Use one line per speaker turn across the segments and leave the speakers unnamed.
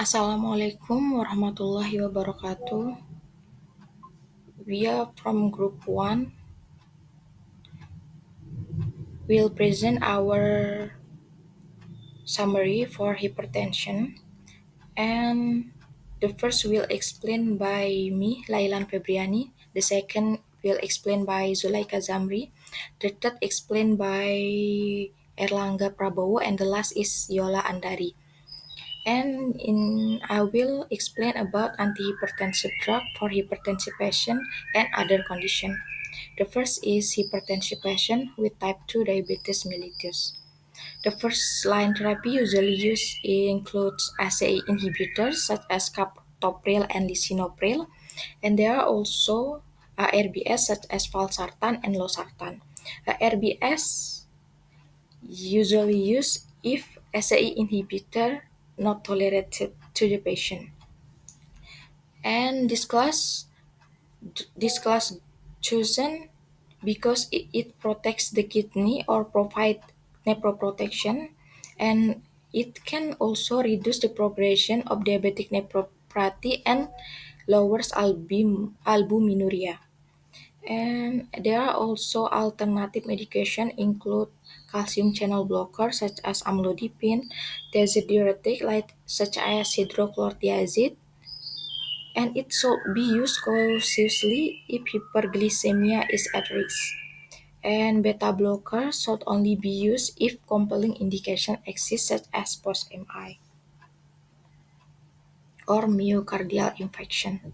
Assalamualaikum warahmatullahi wabarakatuh. We are from Group 1. We'll present our summary for hypertension. And the first will explain by me, Lailan Febriani. The second will explain by Zulaika Zamri. The third explained by Erlangga Prabowo. And the last is Yola Andari. And I will explain about antihypertensive drug for hypertensive patient and other condition. The first is hypertensive patient with type 2 diabetes mellitus. The first line therapy usually used includes ACE inhibitors such as captopril and lisinopril, and there are also ARBS such as valsartan and losartan. ARBS usually used if ACE inhibitor not tolerated to the patient. And this class chosen because it protects the kidney or provide nephroprotection, and it can also reduce the progression of diabetic nephropathy and lowers albuminuria. And there are also alternative medication include calcium channel blockers such as amlodipine, diuretic like such as hydrochlorothiazide, and it should be used cautiously if hyperglycemia is at risk. And beta blockers should only be used if compelling indication exists such as post-MI or myocardial infarction.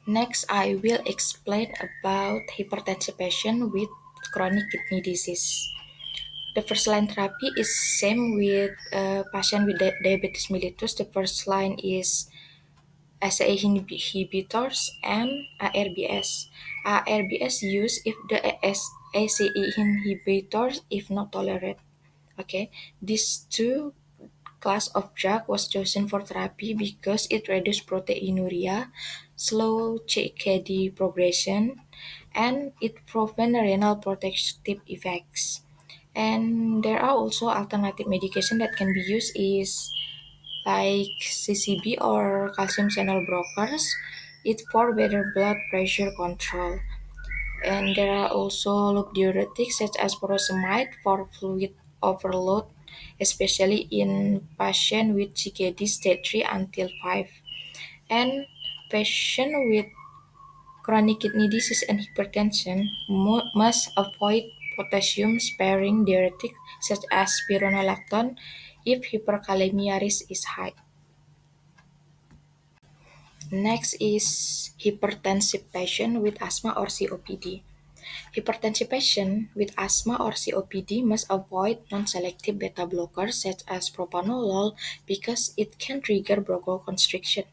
Next, I will explain about hypertensive patient with chronic kidney disease. The first line therapy is same with patient with diabetes mellitus. The first line is ACE inhibitors and ARBS. ARBS used if the ACE inhibitors if not tolerated. Okay, these two class of drug was chosen for therapy because it reduced proteinuria, slow CKD progression, and it prevent renal protective effects. And there are also alternative medication that can be used is like CCB or calcium channel blockers. It for better blood pressure control. And there are also loop diuretics such as furosemide for fluid overload, especially in patients with CKD stage 3 until 5. And patients with chronic kidney disease and hypertension must avoid potassium-sparing diuretics such as spironolactone if hyperkalemia risk is high. Next is hypertensive patient with asthma or COPD. Hypertensive patient with asthma or COPD must avoid non-selective beta blockers such as propranolol because it can trigger bronchoconstriction.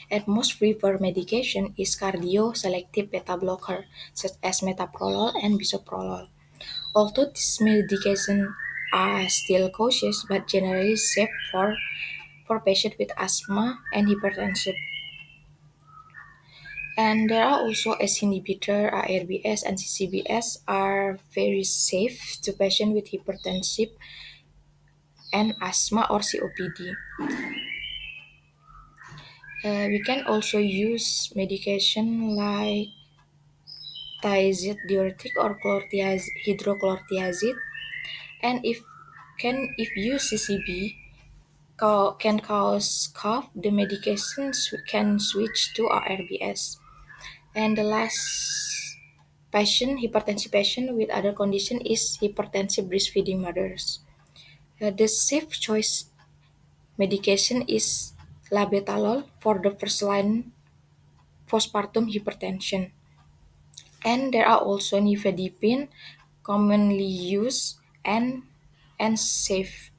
And most preferred medication is cardio-selective beta blocker such as metoprolol and bisoprolol. Although these medications are still cautious but generally safe for patients with asthma and hypertension. And there are also S inhibitor, ARBS, and CCBS are very safe to patients with hypertensive and asthma or COPD. We can also use medication like thiazide diuretic or hydrochlorothiazide, and if use CCB can cause cough, the medications can switch to ARBS. And the last hypertensive patient with other condition is hypertensive breastfeeding mothers. The safe choice medication is labetalol for the first line postpartum hypertension. And there are also nifedipine, commonly used and safe.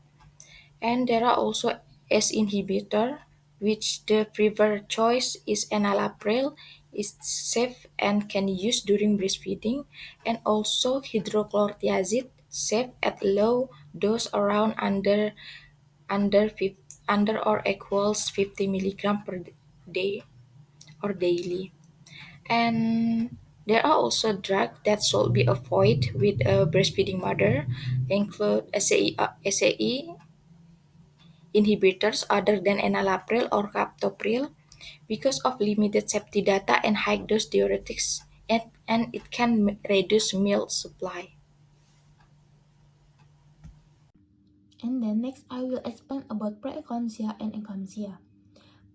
And there are also S inhibitor, which the preferred choice is enalapril, is safe and can use during breastfeeding, and also hydrochlorothiazide, safe at low dose around under or equals 50 milligram per day or daily. And there are also drugs that should be avoided with a breastfeeding mother, include SAE inhibitors other than enalapril or captopril because of limited safety data and high dose diuretics, and it can reduce milk supply.
And then next I will explain about preeclampsia and eclampsia.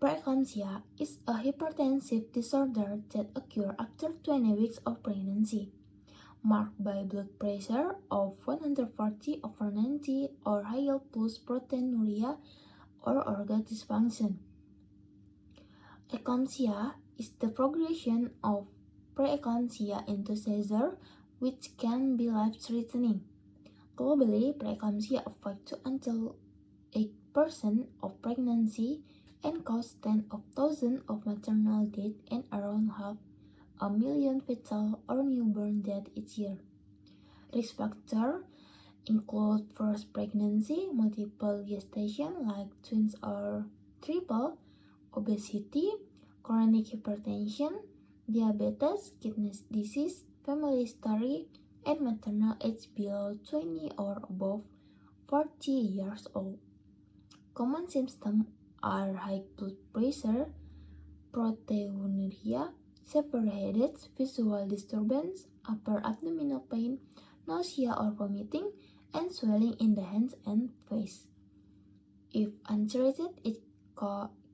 Preeclampsia is a hypertensive disorder that occurs after 20 weeks of pregnancy, marked by blood pressure of 140 over 90 or higher plus proteinuria or organ dysfunction. Eclampsia is the progression of preeclampsia into seizure, which can be life-threatening. Globally, preeclampsia affects 2 until 8% of pregnancy and cause tens of thousands of maternal deaths and around half a million fetal or newborn deaths each year. Risk factors include first pregnancy, multiple gestation like twins or triple, obesity, chronic hypertension, diabetes, kidney disease, family history, and maternal age below 20 or above 40 years old. Common symptoms are high blood pressure, proteinuria, severe headaches, visual disturbance, upper abdominal pain, nausea or vomiting, and swelling in the hands and face. If untreated, it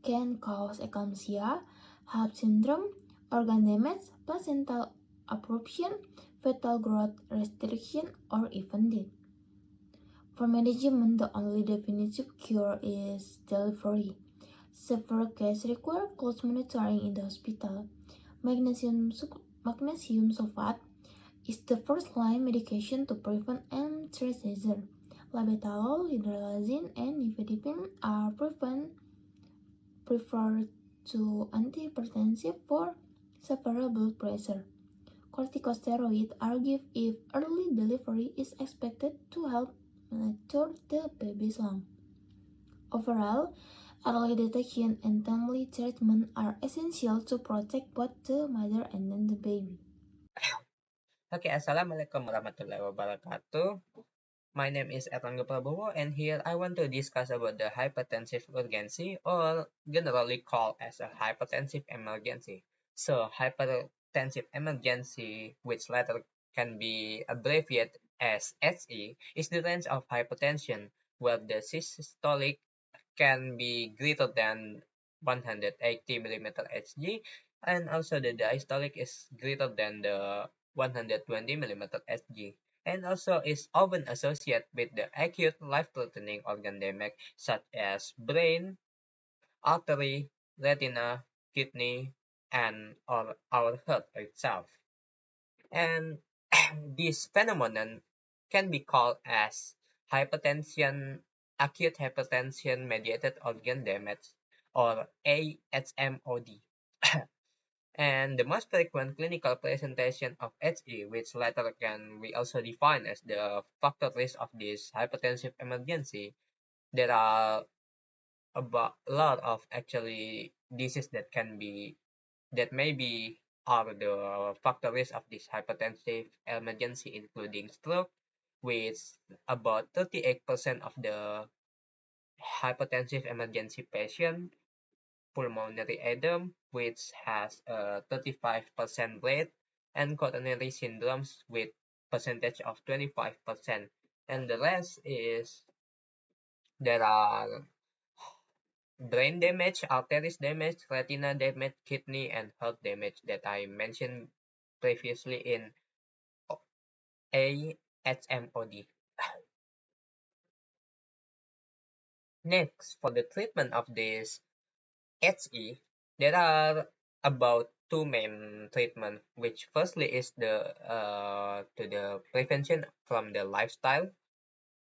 can cause eclampsia, HELLP syndrome, organ damage, placental abruption, fetal growth restriction, or even death. For management, the only definitive cure is delivery. Severe cases require close monitoring in the hospital. Magnesium sulfate is the first-line medication to prevent and treat seizure. Labetalol, hydralazine, and nifedipine are preferred to antihypertensive for severe blood pressure. Corticosteroids are given if early delivery is expected to help monitor the baby's lung. Overall, early detection and timely treatment are essential to protect both the mother and then the baby.
Okay, Assalamualaikum warahmatullahi wabarakatuh. My name is Erlangga Prabowo, and here I want to discuss about the hypertensive urgency, or generally called as a hypertensive emergency. So, hypertensive emergency, which later can be abbreviated as HE, is the range of hypertension where the systolic can be greater than 180 millimeter Hg, and also the diastolic is greater than the 120 millimeter Hg, and also is often associated with the acute life-threatening organ damage such as brain, artery, retina, kidney, and or our heart itself. And this phenomenon can be called as hypertension, acute hypertension mediated organ damage, or AHMOD. And the most frequent clinical presentation of HE, which later can be also defined as the factor risk of this hypertensive emergency, there are about a lot of actually diseases that may be are the factor risk of this hypertensive emergency, including stroke, with about 38% of the hypertensive emergency patient, pulmonary edema, which has a 35% rate, and coronary syndromes with percentage of 25%. And the rest is there are brain damage, arteries damage, retina damage, kidney, and heart damage that I mentioned previously in AHMOD. Next, for the treatment of this HE, there are about two main treatment, which firstly is the prevention from the lifestyle,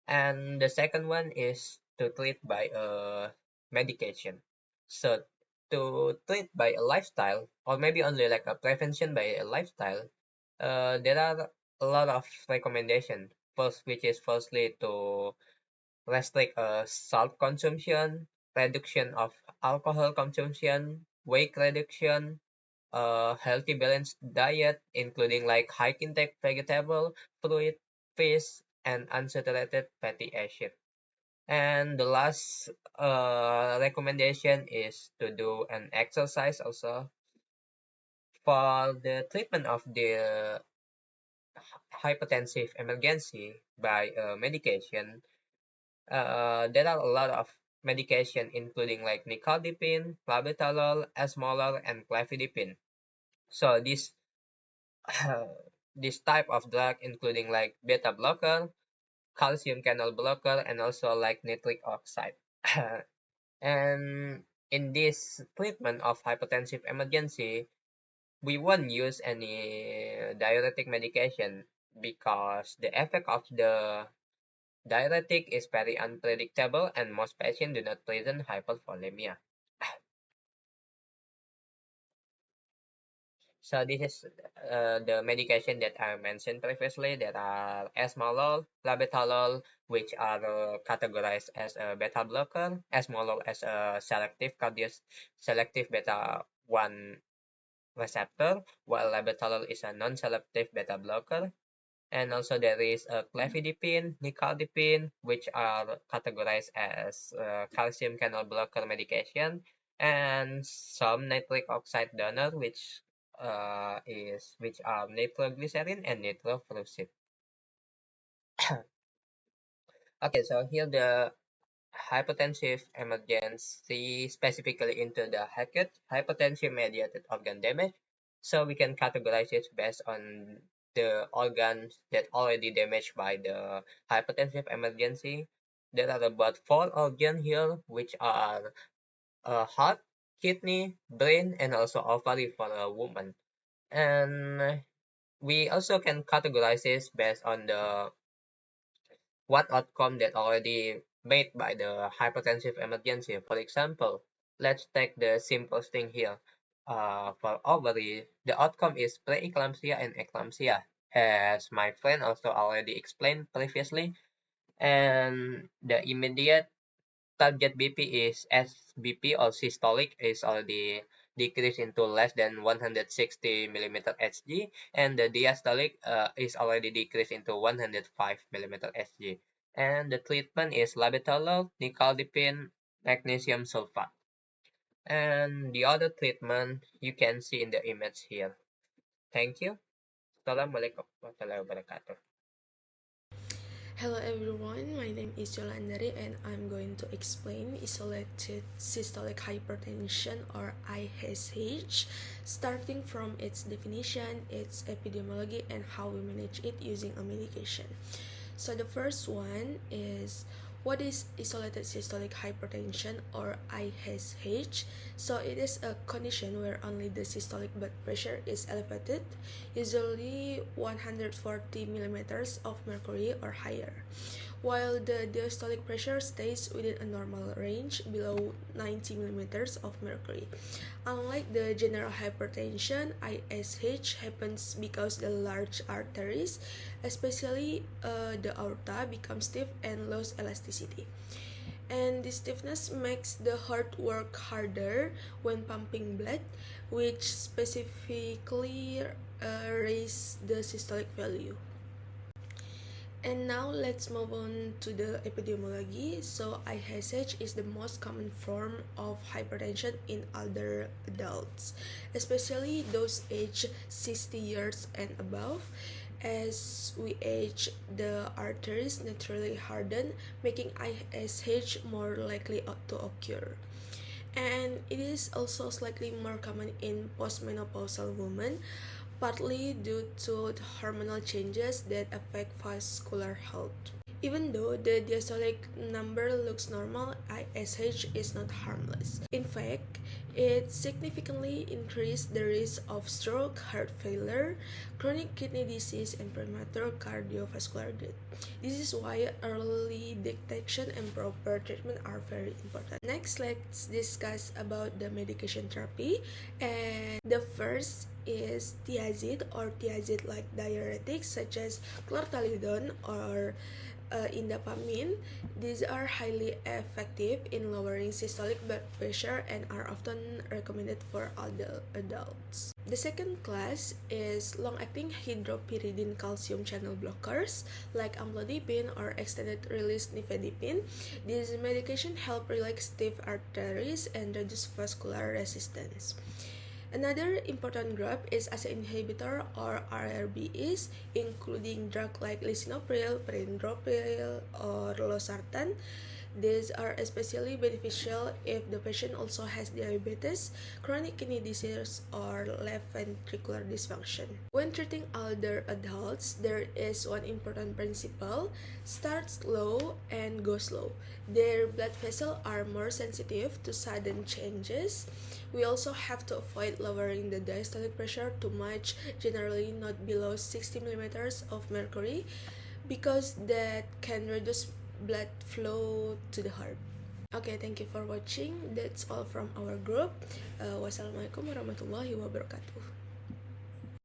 and the second one is to treat by a medication. So to treat by a lifestyle, or maybe only like a prevention by a lifestyle, there are a lot of recommendation. First, which is firstly to restrict salt consumption, reduction of alcohol consumption, weight reduction, healthy balanced diet, including like high intake vegetable, fruit, fish, and unsaturated fatty acid. And the last recommendation is to do an exercise also. For the treatment of the hypertensive emergency by medication, there are a lot of medication including like nicardipine, labetalol, esmolol, and clofidipine. So this this type of drug including like beta blocker, calcium channel blocker, and also like nitric oxide. And in this treatment of hypertensive emergency, we won't use any diuretic medication because the effect of the diuretic is very unpredictable and most patients do not present hypervolemia. So this is the medication that I mentioned previously that are esmolol, labetalol, which are categorized as a beta blocker, esmolol as a selective beta 1 receptor, while labetalol is a non-selective beta blocker. And also there is clofidipine, nicardipine, which are categorized as calcium channel blocker medication, and some nitric oxide donor, which are nitroglycerin and nitrofurantoin. Okay, so here the hypertensive emergency specifically into the acute hypertension mediated organ damage. So we can categorize it based on the organs that already damaged by the hypertensive emergency. There are about 4 organs here, which are heart, kidney, brain, and also ovary for a woman. And we also can categorize this based on the what outcome that already made by the hypertensive emergency. For example, let's take the simplest thing here. For ovary, the outcome is preeclampsia and eclampsia, as my friend also already explained previously. And the immediate target BP is SBP or systolic is already decreased into less than 160 millimeter Hg, and the diastolic is already decreased into 105 millimeter Hg. And the treatment is labetalol, nicardipine, magnesium sulfate. And the other treatment you can see in the image here. Thank you. Assalamualaikum warahmatullahi wabarakatuh.
Hello everyone, my name is Yolandari and I'm going to explain isolated systolic hypertension or ISH, starting from its definition, its epidemiology, and how we manage it using a medication. So the first one is what is isolated systolic hypertension or ISH? So it is a condition where only the systolic blood pressure is elevated, usually 140 millimeters of mercury or higher, while the diastolic pressure stays within a normal range below 90 millimeters of mercury. Unlike the general hypertension, ISH happens because the large arteries, especially the aorta, become stiff and lose elasticity. And this stiffness makes the heart work harder when pumping blood, which specifically raise the systolic value. And now let's move on to the epidemiology. So ISH is the most common form of hypertension in older adults, especially those aged 60 years and above. As we age, the arteries naturally harden, making ISH more likely to occur. And it is also slightly more common in postmenopausal women, partly due to the hormonal changes that affect vascular health. Even though the diastolic number looks normal, ISH is not harmless. In fact, it significantly increases the risk of stroke, heart failure, chronic kidney disease, and premature cardiovascular death. This is why early detection and proper treatment are very important. Next, let's discuss about the medication therapy. And the first is thiazide or thiazide-like diuretics such as clorthalidone or indapamine. These are highly effective in lowering systolic blood pressure and are often recommended for adults. The second class is long-acting hydropyridine calcium channel blockers like amlodipine or extended-release nifedipine. These medications help relax stiff arteries and reduce vascular resistance. Another important group is ACE inhibitor or RRBs, including drugs like lisinopril, perindopril, or losartan. These are especially beneficial if the patient also has diabetes, chronic kidney disease, or left ventricular dysfunction. When treating older adults, there is one important principle: start slow and go slow. Their blood vessels are more sensitive to sudden changes. We also have to avoid lowering the diastolic pressure too much, generally not below 60 millimeters of mercury, because that can reduce blood flow to the heart. Okay, thank you for watching. That's all from our group. Wassalamualaikum warahmatullahi wabarakatuh.